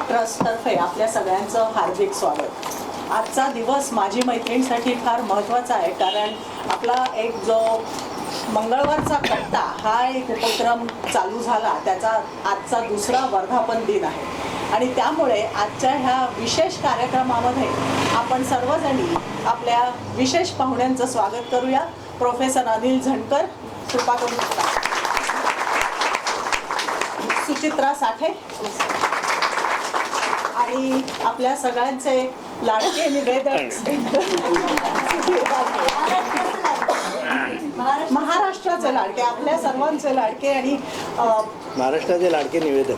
ट्रस्टतर्फे आपल्या सगळ्यांचं हार्दिक स्वागत. आजचा दिवस माझी मैत्रिणींसाठी फार महत्त्वाचा आहे, कारण आपला एक जो मंगळवारचा कट्टा हा एक उपक्रम चालू झाला, त्याचा आजचा दुसरा वर्धापन दिन आहे. आणि त्यामुळे आजच्या ह्या विशेष कार्यक्रमामध्ये आपण सर्वजणी आपल्या विशेष पाहुण्यांचं स्वागत करूया. प्रोफेसर अनिल झणकर, कृपा करून सुचित्रा साठे आणि आपल्या सगळ्यांचे लाडके निवेदक महाराष्ट्राचे लाडके, आपल्या सर्वांचे लाडके आणि महाराष्ट्राचे लाडके निवेदक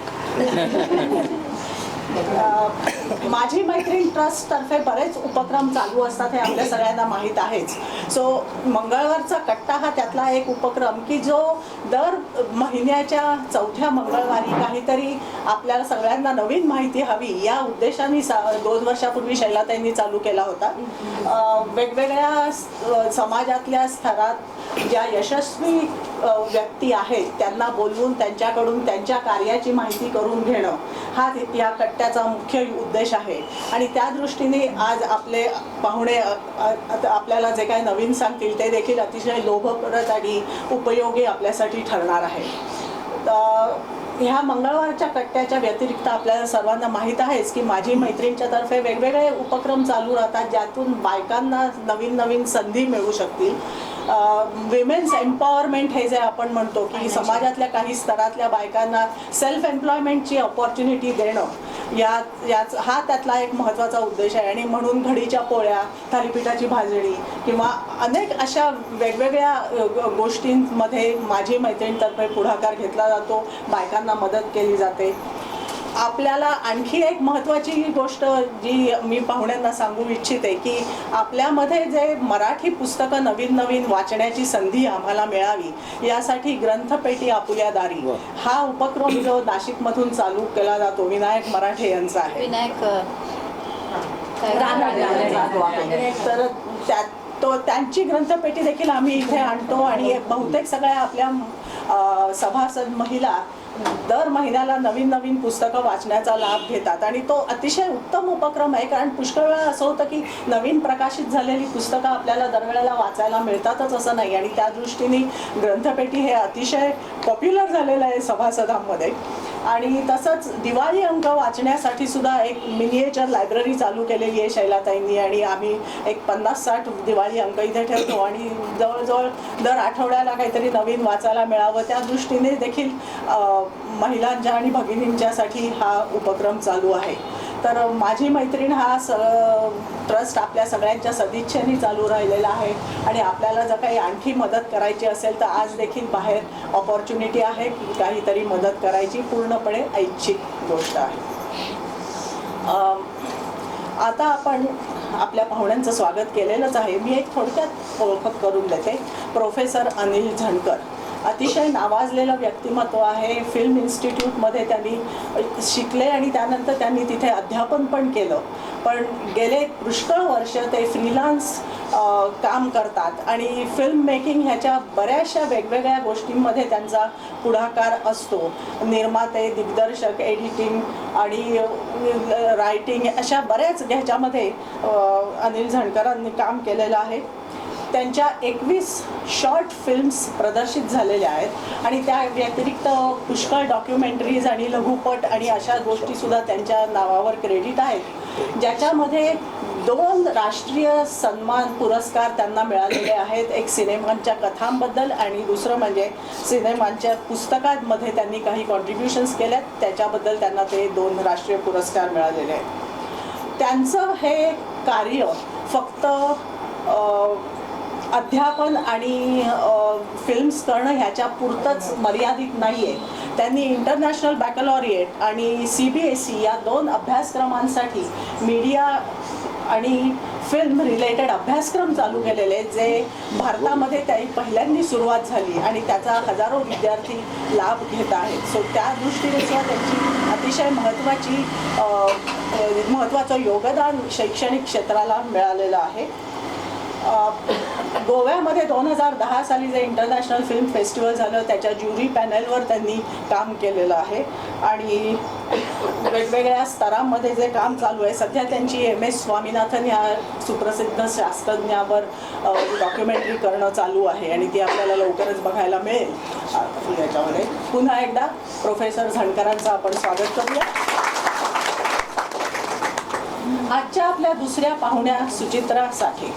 माझी मैत्रीण ट्रस्टतर्फे बरेच उपक्रम चालू असतात, हे आपल्या सगळ्यांना माहीत आहेच. सो मंगळवारचा कट्टा हा त्यातला एक उपक्रम की जो दर महिन्याच्या चौथ्या मंगळवारी काहीतरी आपल्याला सगळ्यांना नवीन माहिती हवी या उद्देशाने 2 वर्षापूर्वी शैलाताईंनी चालू केला होता. वेगवेगळ्या समाजातल्या स्तरात ज्या यशस्वी व्यक्ती आहेत त्यांना बोलवून त्यांच्याकडून त्यांच्या कार्याची माहिती करून घेणं हा या कट्ट्याचा मुख्य उद्देश आहे. आणि त्या दृष्टीने आज आपले पाहुणे आपल्याला जे काही नवीन सांगतील ते देखील अतिशय लोभप्रद आणि उपयोगी आपल्यासाठी ठरणार आहे. ह्या मंगळवारच्या कट्ट्याच्या व्यतिरिक्त आपल्याला सर्वांना माहीत आहेच की माझी मैत्रिणींच्या तर्फे वेगवेगळे उपक्रम चालू राहतात, ज्यातून बायकांना नवीन नवीन संधी मिळू शकतील. विमेन्स एम्पॉवरमेंट हे जे आपण म्हणतो की समाजातल्या काही स्तरातल्या बायकांना सेल्फ एम्प्लॉयमेंटची अपॉर्च्युनिटी देणं, हा त्यातला एक महत्त्वाचा उद्देश आहे. आणि म्हणून घडीच्या पोळ्या, थालीपीठाची भाजणी किंवा अनेक अशा वेगवेगळ्या गोष्टींमध्ये माझी मैत्रिणीतर्फे पुढाकार घेतला जातो, बायकांना मदत केली जाते. आपल्याला आणखी एक महत्त्वाची गोष्ट जी मी पाहुण्यांना सांगू इच्छिते की आपल्यामध्ये जे मराठी पुस्तकं नवीन नवीन वाचण्याची संधी आम्हाला मिळावी यासाठी ग्रंथपेटी आपुल्या दारी हा उपक्रम जो नाशिकमधून चालू केला जातो विनायक मराठे यांचा आहे. तर त्यांची ग्रंथपेटी देखील आम्ही इथे आणतो आणि बहुतेक सगळ्या आपल्या सभासद महिला दर महिन्याला नवीन नवीन पुस्तकं वाचण्याचा लाभ घेतात. आणि तो अतिशय उत्तम उपक्रम आहे, कारण पुष्कळ वेळा असं होतं की नवीन प्रकाशित झालेली पुस्तकं आपल्याला दरवेळेला वाचायला मिळतातच असं नाही. आणि त्या दृष्टीने ग्रंथपेटी हे अतिशय पॉप्युलर झालेलं आहे सभासदांमध्ये. आणि तसंच दिवाळी अंक वाचण्यासाठी सुद्धा एक मिनिएचर लायब्ररी चालू केलेली आहे शैलाताईंनी, आणि आम्ही एक 50-60 दिवाळी अंक इथे ठेवतो आणि जवळजवळ दर आठवड्याला काहीतरी नवीन वाचायला मिळावं त्या दृष्टीने देखील महिलांच्या आणि भगिनींच्यासाठी हा उपक्रम चालू आहे. तर माझी मैत्रीण हा ट्रस्ट आपल्या सगळ्यांच्या सदिच्छेने चालू राहिलेला आहे. आणि आपल्याला जर काही आणखी मदत करायची असेल तर आज देखील बाहेर ऑपॉर्च्युनिटी आहे की काहीतरी मदत करायची, पूर्णपणे ऐच्छिक गोष्ट आहे. आता आपण आपल्या पाहुण्यांचं स्वागत केलेलंच आहे. मी एक थोडक्यात ओळख करून देते. प्रोफेसर अनिल झणकर अतिशय नावाजलेलं व्यक्तिमत्व आहे. फिल्म इन्स्टिट्यूटमध्ये त्यांनी शिकले आणि त्यानंतर त्यांनी तिथे अध्यापन पण केलं. पण गेले पुष्कळ वर्ष ते फ्रीलान्स काम करतात आणि फिल्म मेकिंग ह्याच्या बऱ्याचशा वेगवेगळ्या गोष्टींमध्ये त्यांचा पुढाकार असतो. निर्माते, दिग्दर्शक, एडिटिंग आणि रायटिंग अशा बऱ्याच ह्याच्यामध्ये अनिल झणकरांनी काम केलेलं आहे. त्यांच्या 21 शॉर्ट फिल्म्स प्रदर्शित झालेल्या आहेत आणि त्या व्यतिरिक्त पुष्कळ डॉक्युमेंटरीज आणि लघुपट आणि अशा गोष्टीसुद्धा त्यांच्या नावावर क्रेडिट आहेत, ज्याच्यामध्ये 2 राष्ट्रीय सन्मान पुरस्कार त्यांना मिळालेले आहेत. एक सिनेमांच्या कथांबद्दल आणि दुसरं म्हणजे सिनेमांच्या पुस्तकांमध्ये त्यांनी काही कॉन्ट्रीब्युशन्स केल्यात, त्याच्याबद्दल त्यांना ते 2 राष्ट्रीय पुरस्कार मिळालेले आहेत. त्यांचं हे कार्य फक्त अध्यापन आणि फिल्म्स करणं ह्याच्या पुरतंच मर्यादित नाही आहे. त्यांनी इंटरनॅशनल बॅकलॉरिएट आणि CBSE या 2 अभ्यासक्रमांसाठी मीडिया आणि फिल्म रिलेटेड अभ्यासक्रम चालू केलेले जे भारतामध्ये त्याही पहिल्यांदा सुरुवात झाली आणि त्याचा हजारो विद्यार्थी लाभ घेत आहेत. सो त्या दृष्टीने सुद्धा त्यांची अतिशय महत्त्वाचं योगदान शैक्षणिक क्षेत्राला मिळालेलं आहे. गोव्यामध्ये 2010 साली जे इंटरनॅशनल फिल्म फेस्टिवल झालं त्याच्या ज्युरी पॅनलवर त्यांनी काम केलेलं आहे आणि वेगवेगळ्या स्तरांमध्ये जे काम चालू आहे. सध्या त्यांची MS स्वामीनाथन या सुप्रसिद्ध शास्त्रज्ञावर डॉक्युमेंटरी करणं चालू आहे आणि ती आपल्याला लवकरच बघायला मिळेल. याच्यामध्ये पुन्हा एकदा प्रोफेसर झणकरांचं आपण स्वागत करूया. आजच्या आपल्या दुसऱ्या पाहुण्या सुचित्रा साठे.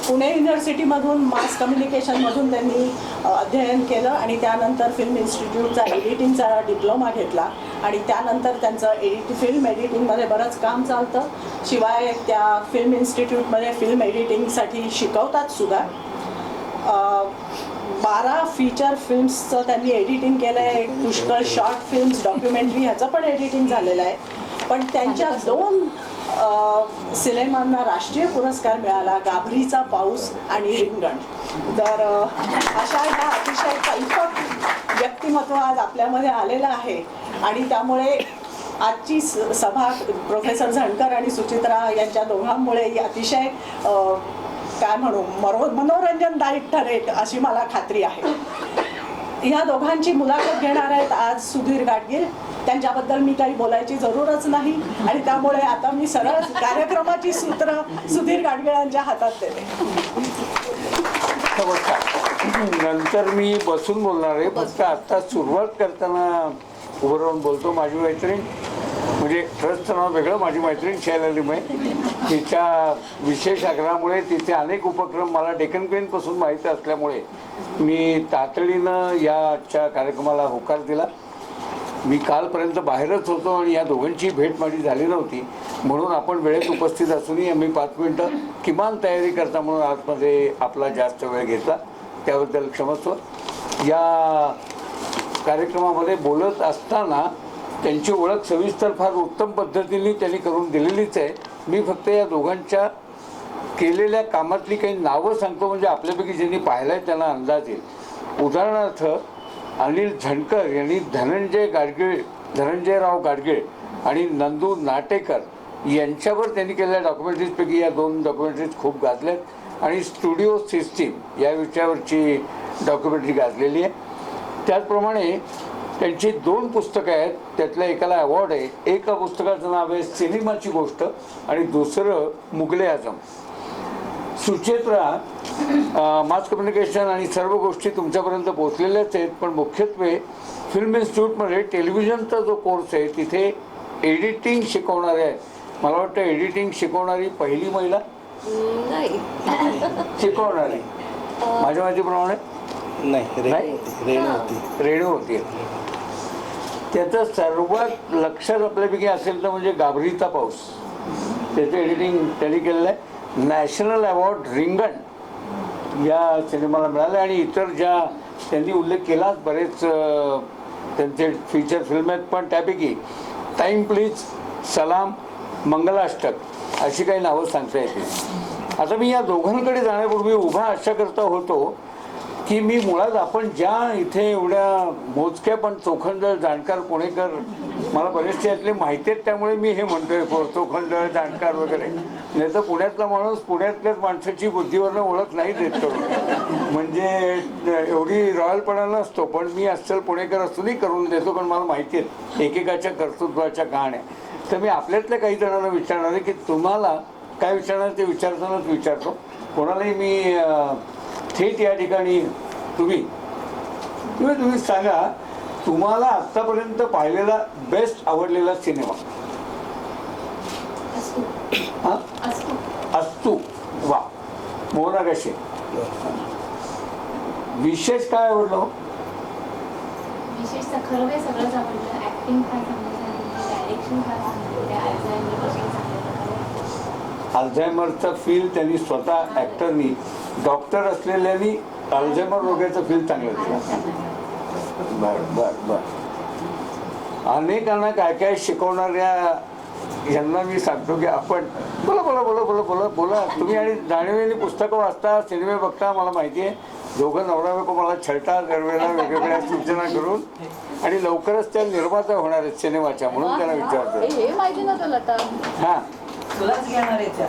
पुणे युनिव्हर्सिटीमधून मास कम्युनिकेशनमधून त्यांनी अध्ययन केलं आणि त्यानंतर फिल्म इन्स्टिट्यूटचा एडिटिंगचा डिप्लोमा घेतला आणि त्यानंतर त्यांचं फिल्म एडिटिंगमध्ये बरंच काम चालतं. शिवाय त्या फिल्म इन्स्टिट्यूटमध्ये फिल्म एडिटिंगसाठी शिकवतात सुद्धा. 12 फीचर फिल्म्सचं त्यांनी एडिटिंग केलं आहे. पुष्कळ शॉर्ट फिल्म्स, डॉक्युमेंटरी ह्याचं पण एडिटिंग झालेलं आहे. पण त्यांच्या 2 सिनेमांना राष्ट्रीय पुरस्कार मिळाला, गाभरीचा पाऊस आणि रिंगण. तर अशा ह्या अतिशय कल्पक व्यक्तिमत्व आज आपल्यामध्ये आलेलं आहे आणि त्यामुळे आजची सभा प्रोफेसर झणकर आणि सुचित्रा यांच्या दोघांमुळे ही अतिशय काय म्हणू मनोरंजनदायक ठरेल अशी मला खात्री आहे. ह्या दोघांची मुलाखत घेणार आहेत आज सुधीर गाडगीळ. त्यांच्याबद्दल मी काही बोलायची जरूरच नाही आणि त्यामुळे आता मी सरळ कार्यक्रमाची सूत्र सुधीर गाडगीळांच्या हातात देते. नंतर मी बसून बोलणार आहे. फक्त आता सुरुवात करताना उभं राहून बोलतो. माझी मैत्रीण म्हणजे ट्रस्टचं नाव वेगळं, माझी मैत्रीण शैलालीमय, तिच्या विशेष आग्रहामुळे तिचे अनेक उपक्रम मला डेक्कन क्वीनपासून माहिती असल्यामुळे मी तातडीनं याच्या कार्यक्रमाला होकार दिला. मी कालपर्यंत बाहेरच होतो आणि या दोघांची भेट माझी झाली नव्हती, म्हणून आपण वेळेत उपस्थित असूनही आम्ही 5 मिनटं किमान तयारी करता म्हणून आतमध्ये आपला जास्त वेळ घेतला, त्याबद्दल क्षमस्व. या कार्यक्रमामध्ये बोलत असताना त्यांची ओळख सविस्तर फार उत्तम पद्धतीने त्यांनी करून दिलेलीच आहे. मी फक्त या दोघांच्या केलेल्या कामातली काही नावं सांगतो म्हणजे आपल्यापैकी ज्यांनी पाहिलं आहे त्यांना अंदाज येईल. उदाहरणार्थ अनिल झणकर यांनी धनंजयराव गाडगीळ आणि नंदू नाटेकर यांच्यावर त्यांनी केलेल्या डॉक्युमेंटरीजपैकी या 2 डॉक्युमेंटरीज खूप गाजल्यात आणि स्टुडिओ सिस्टीम या विषयावरची डॉक्युमेंटरी गाजलेली आहे. त्याचप्रमाणे त्यांची 2 पुस्तकं आहेत, त्यातल्या एकाला अवॉर्ड आहे. एका पुस्तकाचं नाव आहे सिनेमाची गोष्ट आणि दुसरं मुघले आझम. सुचित्रा मास कम्युनिकेशन आणि सर्व गोष्टी तुमच्यापर्यंत पोहोचलेल्याच आहेत, पण मुख्यत्वे फिल्म इन्स्टिट्यूटमध्ये टेलिव्हिजनचा जो कोर्स आहे तिथे एडिटिंग शिकवणारे आहेत. मला वाटतं एडिटिंग शिकवणारी पहिली महिला नाही शिकवणारी माझ्या माहितीप्रमाणे रेणू होती. त्याचं सर्वात लक्षात आपल्यापैकी असेल तर म्हणजे गाभरीचा पाऊस, त्याचं एडिटिंग त्यांनी केलेलं आहे. नॅशनल अवॉर्ड रिंगण या सिनेमाला मिळालं आणि इतर ज्या त्यांनी उल्लेख केला बरेच त्यांचे फीचर फिल्म आहेत, पण त्यापैकी टाईम प्लीज, सलाम, मंगलाष्टक अशी काही नावं सांगता येतील. आता मी या दोघांकडे जाण्यापूर्वी उभा अशा करता होतो की मी मुळात आपण ज्या इथे एवढ्या मोजक्या पण चोखंदळ जाणकार पुणेकर मला बरेचसे यातले माहिती आहेत, त्यामुळे मी हे म्हणतोय चोखंदळ जाणकार वगैरे. नाही तर पुण्यातला माणूस पुण्यातल्याच माणसाची बुद्धीवरनं ओळख नाही देत करून, म्हणजे एवढी रॉयलपणा नसतो. पण मी अस्सल पुणेकर असूनही करून देतो, कारण मला माहिती आहेत एकेकाच्या कर्तृत्वाच्या कहाण्या. तर मी आपल्यातल्या काही जणांना विचारणार आहे की तुम्हाला काय विचारणार ते विचारतानाच विचारतो. कोणालाही मी थेट या ठिकाणी तुम्ही सांगा तुम्हाला आतापर्यंत पाहिलेला बेस्ट आवडलेला सिनेमा. अस्तू. वा. मोहना कशे विशेष काय आवडलं? विशेषतः खरं काही सगळंच आवडलं. ऍक्टिंग फार चांगलं झालं, डायरेक्शन फार चांगलं. अल्झायमरचा फील त्यांनी स्वतः ॲक्टरनी डॉक्टर असलेल्यांनी अल्झायमर रोगाचं फील चांगलं दिलं. बर. अनेकांना काय काय शिकवणाऱ्या यांना मी सांगतो की आपण बोला तुम्ही आणि जाणीवेने पुस्तकं वाचता, सिनेमे बघता, मला माहिती आहे. दोघं नवरा बायको मला छळता दरवेळेला वेगवेगळ्या सूचना करून, आणि लवकरच त्या निर्माता होणार आहेत सिनेमाच्या, म्हणून त्यांना विचारतो. हे माहिती नव्हतं लता. हां तुलाच घेणार आहे त्या.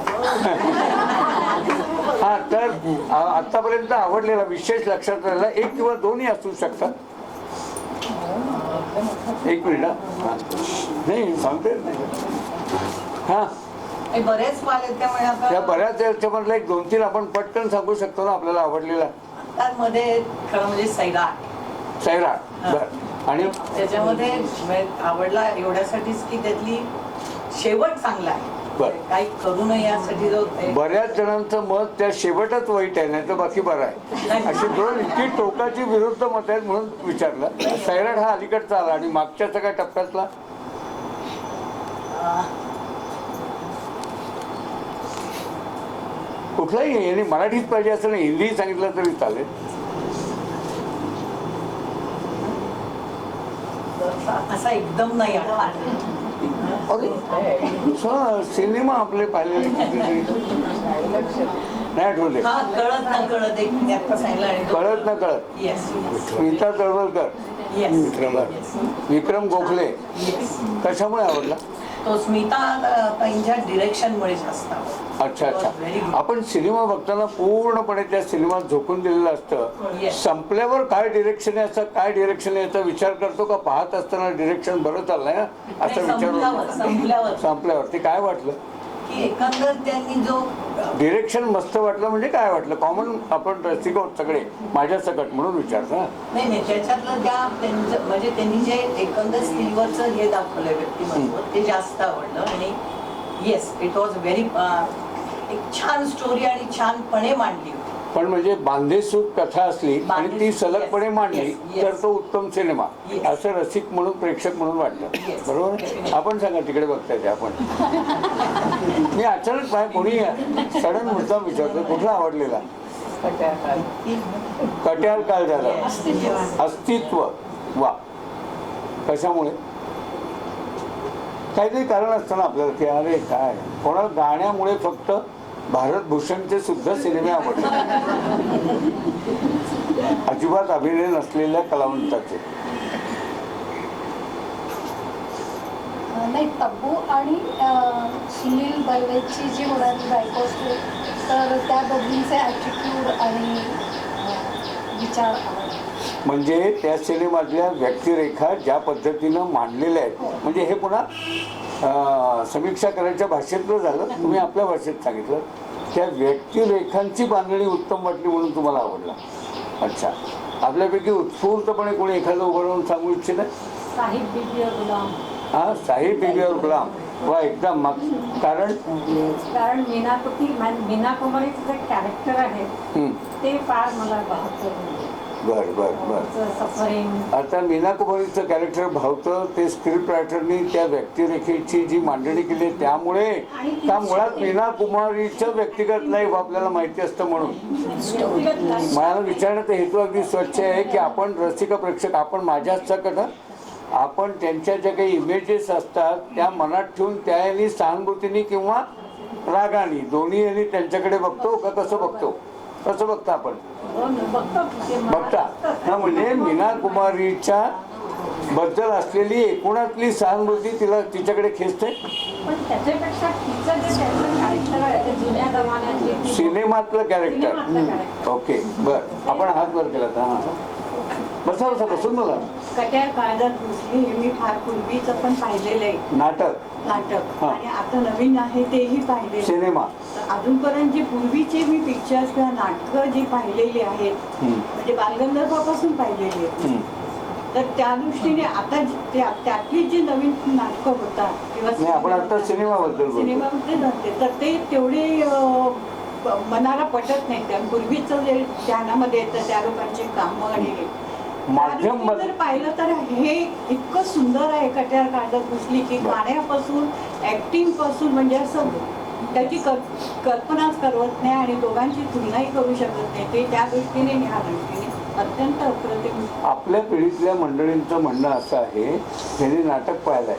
हा तर आतापर्यंत आवडलेला विशेष लक्षात राहिला 1 किंवा 2 असू शकतात. 1 मिनिट हा. नाही सांगते हा हे बरेच पाल आहेत त्यामुळे त्या आता बऱ्याच याच्यामधलं 1, 2, 3 आपण पटकन सांगू शकतो ना आपल्याला आवडलेला. मध्ये खरं म्हणजे सैराट सैराट बर आणि त्याच्यामध्ये आवडला एवढ्यासाठीच की त्यातली शेवट चांगला आहे. बरं. काही करू नये यासाठी जो बऱ्याच जणांचं मत त्या शेवटच वाईट आहे नाही तर बाकी बरं आहे अशी 2 इतकी टोकाची विरुद्ध मत आहेत म्हणून विचारलं. सैराट हा अलीकडचा आला आणि मागच्याचा काय टप्प्यातला कुठलाही याने मराठीत पाहिजे असं नाही हिंदीही सांगितलं तरी चालेल. असा एकदम नाही आला. सिनेमा आपले पाहिलेले कितीतरी नाही आठवले. हा कळत ना कळत एक मी आता सांगितलं आणि कळत ना कळत येस स्मिता तळवलकर येस विक्रम गोखले कशामुळे आवडला. तो स्मिता ताईंच्या डिरेक्शनमुळे जास्त आवडला. अच्छा अच्छा आपण सिनेमा बघताना पूर्णपणे त्या सिनेमात झोकून दिलेलं असतं. Yes. संपल्यावर काय डिरेक्शन आहे काय डिरेक्शन आहे याचा विचार करतो का पाहत असताना डिरेक्शन बरं चाललंय ना असं विचार संपल्यावर ते काय वाटलं की एकंदर त्यांनी जो डिरेक्शन मस्त वाटलं म्हणजे काय वाटलं कॉमन आपण रसिक आहोत सगळे माझ्या सकट म्हणून विचारतो ना. नाही त्याच्यातलं त्या त्यांचं म्हणजे त्यांनी जे एकंदर स्त्रीवरचं हे दाखवलंय व्यक्तिमत्व ते जास्त आवडलं. आणि येस इट वॉज व्हेरी एक छान स्टोरी आणि छानपणे मांडली होती. पण म्हणजे बांधेसूद कथा असली आणि ती बांधेसूद, सलगपणे yes, मांडली yes, yes. तर तो उत्तम सिनेमा Yes. असं रसिक म्हणून प्रेक्षक म्हणून वाटतं. Yes. बरोबर Definitely. आपण सांगा तिकडे बघताय ते आपण मी अचानक पाय कोणी सडन मुद्दाम विचारतो कुठला आवडलेला कट्यार काय झालं अस्तित्व वा कशामुळे काहीतरी कारण असतं ना आपल्याला की अरे काय कोणा गाण्यामुळे फक्त भारतभूषणचे सुद्धा सिनेमे आवडले अजिबात अभिनय नसलेल्या कलावंताचे. नाही तब्बू आणि सुनील बर्वेची जी होणारी बायको असते तर त्या दोघींचे ॲटिट्यूड आणि विचार आवडले. म्हणजे त्या सिनेमातल्या व्यक्तिरेखा ज्या पद्धतीनं मांडलेल्या आहेत म्हणजे हे पुन्हा समीक्षा करायच्या भाषेतलं झालं तुम्ही आपल्या भाषेत सांगितलं त्या व्यक्तिरेखांची बांधणी उत्तम वाटली म्हणून तुम्हाला आवडला. अच्छा आपल्यापैकी उत्स्फूर्तपणे कोणी एखादं उभं राहून सांगू इच्छित आहे. साहिब बीबी और गुलाम. हा साहिब बीबी और गुलाम वा एकदम कारण मीना कुमारीचं जे कॅरेक्टर आहे ते फार मला भावतं. बर बर बर सफरिंग आता मीना कुमारीचं कॅरेक्टर भावतं ते स्क्रिप्ट रायटरनी त्या व्यक्तिरेखेची जी मांडणी केली त्यामुळे त्या मुळात मीना कुमारीचं व्यक्तिगत लाईफ आपल्याला माहिती असतं म्हणून मला विचारण्याचा हेतू अगदी स्वच्छ आहे की आपण रसिक प्रेक्षक आपण माझ्या सकट आपण त्यांच्या ज्या काही इमेजेस असतात त्या मनात ठेवून त्याने सहानुभूतीने किंवा रागाने दोन्ही यांनी त्यांच्याकडे बघतो का कसं बघतो कसं बघता आपण बघता हा म्हणजे मीना कुमारीच्या बद्दल असलेली एकूणातली सहानुभूती तिला तिच्याकडे खेचते. पण त्याच्यापेक्षा तिचं जे त्याचं कॅरेक्टर आहे ते जुन्या जमान्यातले सिनेमातलं कॅरेक्टर ओके बर आपण हात वर केला हा बसा बसा बसून मला कट्यार काळजात घुसली हे मी फार पूर्वीचं पण पाहिलेलं आहे नाटक आणि आता नवीन आहे तेही पाहिलेलं सिनेमा. अजूनपर्यंत जी पूर्वीचे मी पिक्चर्स किंवा नाटकं जी पाहिलेली आहेत म्हणजे बालगंधर्वापासून पाहिलेली आहेत तर त्या दृष्टीने आता त्यातली जी नवीन नाटकं होतात किंवा आपण आता सिनेमामध्ये जाते तर ते तेवढे मनाला पटत नाही. त्या पूर्वीचं जे ध्यानामध्ये येतं त्या लोकांची कामं आणि माध्यम जर पाहिलं तर हे इतकं सुंदर आहे कट्यार काळजात घुसली की गाण्यापासून ऍक्टिंग पासून म्हणजे असं त्याची कल्पनाच करवत नाही आणि दोघांची तुलनाही करू शकत नाही. ते त्या दृष्टीने ह्या दृष्टीने अत्यंत अप्रतिम. आपल्या पिढीतल्या मंडळींचं म्हणणं असं आहे ज्यांनी नाटक पाहिलंय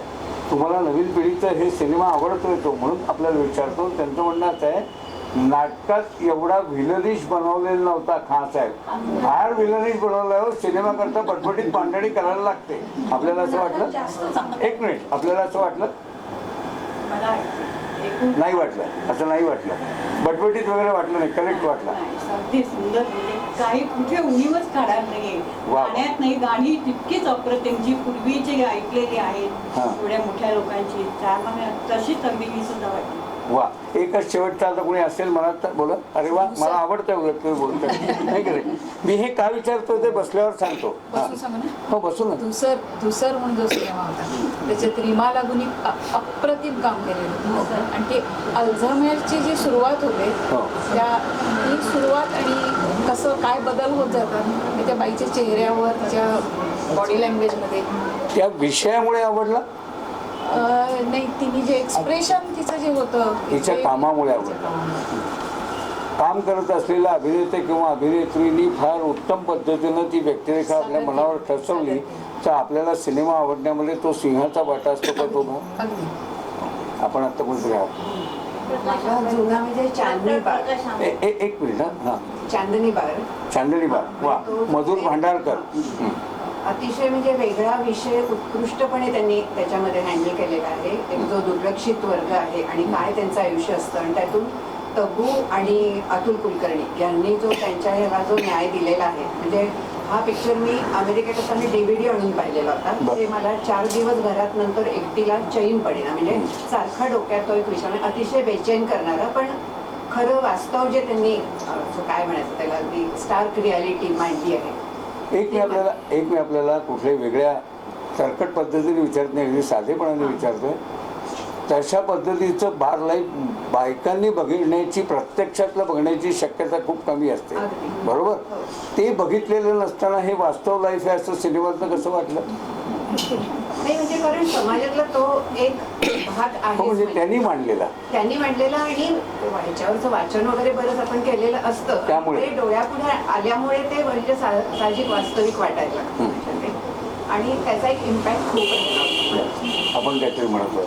तुम्हाला नवीन पिढीचं हे सिनेमा आवडतोय तो म्हणून आपल्याला विचारतो. त्यांचं म्हणणं असं आहे नाटकात एवढा व्हिलनिश बनवलेला नव्हता खान साहेब फार व्हिलनिश बनवला सिनेमा करता पटपटीत मांडणी करायला लागते. आपल्याला असं वाटलं एक मिनिट आपल्याला असं वाटलं मला नाही वाटलं, असं नाही वाटलं, बटबटीत वगैरे वाटलं नाही, करेक्ट वाटलं. अगदी सुंदर म्हणजे काही कुठे उणीवच काढणार नाहीये. वा. गाण्यात नाही, गाणी तितकीच अप्रतिम जी पूर्वीची ऐकलेली आहेत हा. एवढ्या मोठ्या लोकांची त्यामुळे तशीच अगदी मी सुद्धा वाटली. वा. एकच शेवटचा आता कोणी असेल मनात तर बोला. अरे वा, मला आवडतं उलट तुम्ही बोलताय, नाही का रे? मी हे का विचारतो ते बसल्यावर सांगतो. बसून सांगू ना? हो, बसू ना. धुसर म्हणून जो सिनेमा होता त्याच्यात रीमा लागून अप्रतिम काम केलेलं आणि ते अल्झायमरची जी सुरुवात होते हो. ती सुरुवात आणि कसं काय बदल होत जातात त्या बाईच्या चेहऱ्यावर तिच्या बॉडी लँग्वेजमध्ये. त्या विषयामुळे आवडला, नाही तिने जे एक्सप्रेशन तिचं जे होतं तिच्या कामामुळे आवडलं. काम करत असलेल्या अभिनेते किंवा अभिनेत्रींनी फार उत्तम पद्धतीनं ती व्यक्तिरेखा आपल्या मनावर ठसवली तर आपल्याला सिनेमा आवडण्यामध्ये तो सिंहाचा वाटा असतो का तो भाग. अगदी आपण आता कोणतरी आहोत. माझा जुना म्हणजे चांदणी बाग. एक मिनिट. हां, चांदणी बाग चांदणी बाग. वा. मधुर भांडारकर. अतिशय म्हणजे वेगळा विषय उत्कृष्टपणे त्यांनी त्याच्यामध्ये हँडल केलेला आहे. एक जो दुर्लक्षित वर्ग आहे आणि काय त्यांचं आयुष्य असतं आणि त्यातून तबू आणि अतुल कुलकर्णी यांनी जो त्यांच्या ह्याला जो न्याय दिलेला आहे. म्हणजे हा पिक्चर मी अमेरिकेत असताना DVD आणून पाहिलेला होता. ते मला 4 दिवस घरात नंतर एकटीला चैन पडेना, म्हणजे सारखा डोक्यात तो एक विषय म्हणजे अतिशय बेचैन करणारा पण खरं वास्तव जे त्यांनी काय म्हणायचं त्याला अगदी स्टार्क रियालिटी मांडली आहे. एक मी आपल्याला कुठल्याही वेगळ्या सरकट पद्धतीने विचारत नाही, अगदी साधेपणाने विचारतोय. तशा पद्धतीचं बार लाईफ बायकांनी बघण्याची, प्रत्यक्षातलं बघण्याची शक्यता खूप कमी असते, बरोबर? ते बघितलेलं नसताना हे वास्तव लाईफ आहे असं सिनेमातनं कसं वाटलं? नाही म्हणजे कारण समाजातला तो एक भाग आहे. म्हणजे त्यांनी मांडलेला आणि ह्याच्यावरचं वाचन वगैरे बरंच आपण केलेलं असतं, त्यामुळे ते डोळ्यापुढे आल्यामुळे ते म्हणजे साहजिक वास्तविक वाटायला लागतं आणि त्याचा एक इम्पॅक्ट खूप आहे. आपण काहीतरी म्हणतो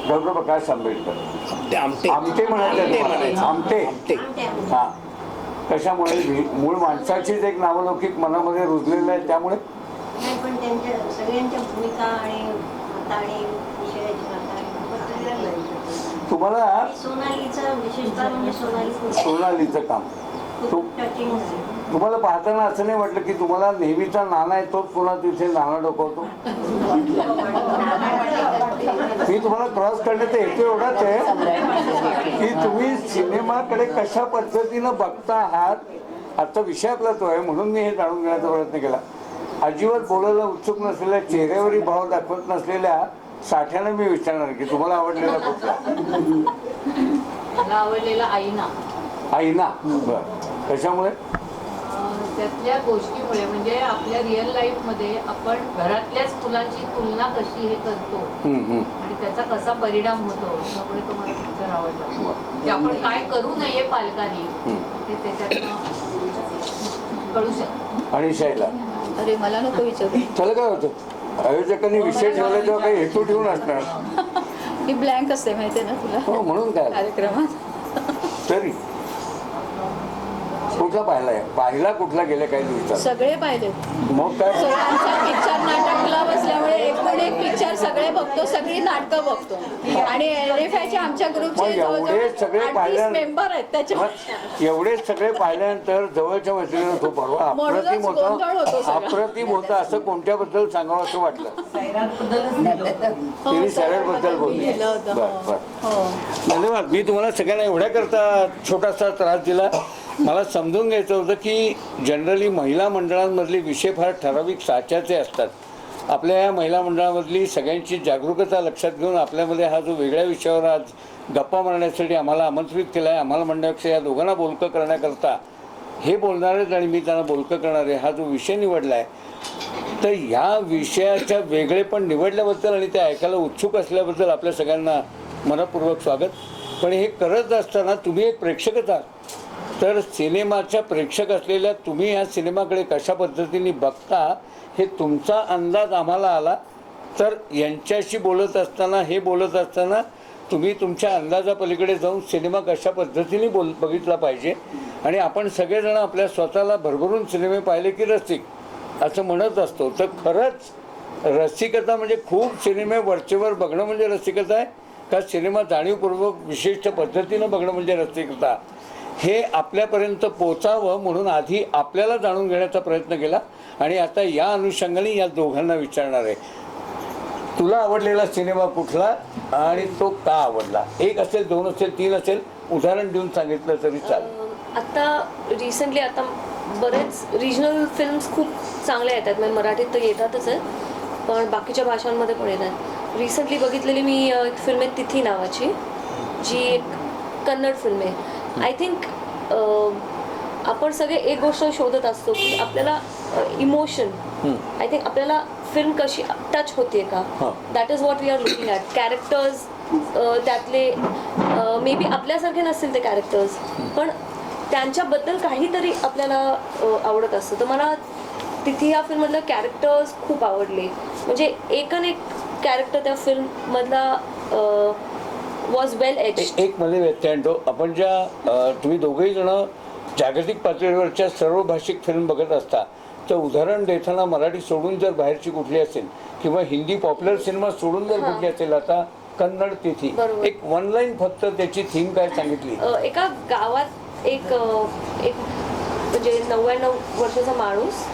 डॉक्टर प्रकाश आंबेडकर. आमटे म्हणायचं, आमटे. हा, कशामुळे? मूळ माणसाचीच एक नावलौकिक मनामध्ये रुजलेलं आहे त्यामुळे. नाही पण त्यांच्या सगळ्यांच्या भूमिका आणि हाताळणी विषयाची हाताळणी तुम्हाला सोनालीचं विशेषतः म्हणजे सोनालीचं काम खूप टचिंग आहे. तुम्हाला पाहताना असं नाही वाटलं की तुम्हाला नेहमीचा नाना आहे तोच पुन्हा तिथे नाना डोकवतो? मी तुम्हाला क्रॉस करण्याचा हेतू एवढाच आहे की तुम्ही सिनेमाकडे कशा पद्धतीनं बघता आहात. आजचा विषय आपला तो आहे म्हणून मी हे जाणून घेण्याचा प्रयत्न केला. अजिबात बोलायला उत्सुक नसलेल्या, चेहऱ्यावरही भाव दाखवत नसलेल्या साठ्यानं मी विचारणार की तुम्हाला आवडलेला कुठला? मला आवडलेला आईना. आईना. बरं. कशामुळे? त्यातल्या गोष्टीमुळे म्हणजे आपल्या रिअल लाईफमध्ये आपण घरातल्याच मुलांची तुलना कशी हे करतो आणि त्याचा कसा परिणाम होतो त्यामुळे तुम्हाला पिक्चर आवडला. की आपण काय करू नये पालकांनी ते त्याच्यातनं कळू शकतो. आणि शायला अरे मला नको विचारू. त्याला काय होतं? आयोजकांनी विषय ठेवला तेव्हा काही हेतू ठेवून असणार. मी ब्लँक असते माहितीये ना तुला हो, म्हणून काय कार्यक्रमात. तरी कुठला पाहिला कुठला गेल्या काही दिवसात? सगळे पाहिले. मग काय? सगळ्यांचा पिक्चर नाटकला बसल्यामुळे एक पिक्चर सगळे बघतो, सगळी नाटकं बघतो आणि LFIच्या आमच्या ग्रुपचे एवढे सगळे पाहिल्या मेंबर आहेत त्याच्यात. एवढे सगळे पाहिल्यानंतर जवळच्या मैत्रिणीनं तो परवा अप्रतिम होता असं कोणत्याबद्दल सांगावं असं वाटलं? तिने सैराटबद्दल बोलली. धन्यवाद. मी तुम्हाला सगळ्यांना एवढ्या करता छोटासा त्रास दिला. मला समजून घ्यायचं होतं की जनरली महिला मंडळांमधले विषय फार ठराविक साच्याचे असतात. आपल्या या महिला मंडळामधली सगळ्यांची जागरूकता लक्षात घेऊन आपल्यामध्ये हा जो वेगळ्या विषयावर आज गप्पा मारण्यासाठी आम्हाला आमंत्रित केला आहे, आम्हाला म्हणण्यापेक्षा या दोघांना बोलकं करण्याकरता हे बोलणारेच आणि मी त्यांना बोलकं करणारे हा जो विषय निवडला आहे, तर ह्या विषयाच्या वेगळेपण निवडल्याबद्दल आणि ते ऐकायला उत्सुक असल्याबद्दल आपल्या सगळ्यांना मनपूर्वक स्वागत. पण हे करत असताना तुम्ही एक प्रेक्षकच आहात, तर सिनेमाच्या प्रेक्षक असलेल्या तुम्ही ह्या सिनेमाकडे कशा पद्धतीने बघता हे तुमचा अंदाज आम्हाला आला. तर यांच्याशी बोलत असताना तुम्ही तुमच्या अंदाजापलीकडे जाऊन सिनेमा कशा पद्धतीने बघितला पाहिजे. आणि आपण सगळेजण आपल्या स्वतःला भरभरून सिनेमे पाहिले की रसिक असं म्हणत असतो. तर खरंच रसिकता म्हणजे खूप सिनेमे वरचेवर बघणं म्हणजे रसिकता आहे का सिनेमा जाणीवपूर्वक विशिष्ट पद्धतीनं बघणं म्हणजे रसिकता, हे आपल्यापर्यंत पोचावं म्हणून आधी आपल्याला जाणून घेण्याचा प्रयत्न केला. आणि आता या अनुषंगाने या दोघांना विचारणार आहे, तुला आवडलेला सिनेमा कुठला आणि तो का आवडला? एक असेल, दोन असेल, तीन असेल, उदाहरण देऊन सांगितलं तरी चालेल. आता रिसेंटली आता बरेच रिजनल फिल्म्स खूप चांगल्या येतात, म्हणजे मराठीत तर येतातच आहेत पण बाकीच्या भाषांमध्ये पण येतात. रिसेंटली बघितलेली मी एक फिल्म आहे तिथी नावाची, जी एक कन्नड फिल्म आहे. आय थिंक आपण सगळे एक गोष्ट शोधत असतो की आपल्याला इमोशन, आय थिंक आपल्याला फिल्म कशी टच होते का, that is what we are looking at. Characters त्यातले मे बी आपल्यासारखे नसतील ते कॅरेक्टर्स, पण त्यांच्याबद्दल काहीतरी आपल्याला आवडत असतं. तर मला तिथे या फिल्ममधलं कॅरेक्टर्स खूप आवडले, म्हणजे एकन एक कॅरेक्टर त्या फिल्ममधला वॉज वेल एज. एक मध्ये व्यत्यय आणतो आपण, ज्या तुम्ही दोघेही जण जागतिक पातळीवरच्या सर्व भाषिक फिल्म बघत असता, तर उदाहरण देताना मराठी सोडून जर बाहेरची कुठली असेल किंवा हिंदी पॉप्युलर सिनेमा सोडून जर कुठली असेल, आता कन्नड तिथी, एक वन लाईन फक्त त्याची थीम काय सांगितली? एका गावात एक म्हणजे 99 वर्षाचा माणूस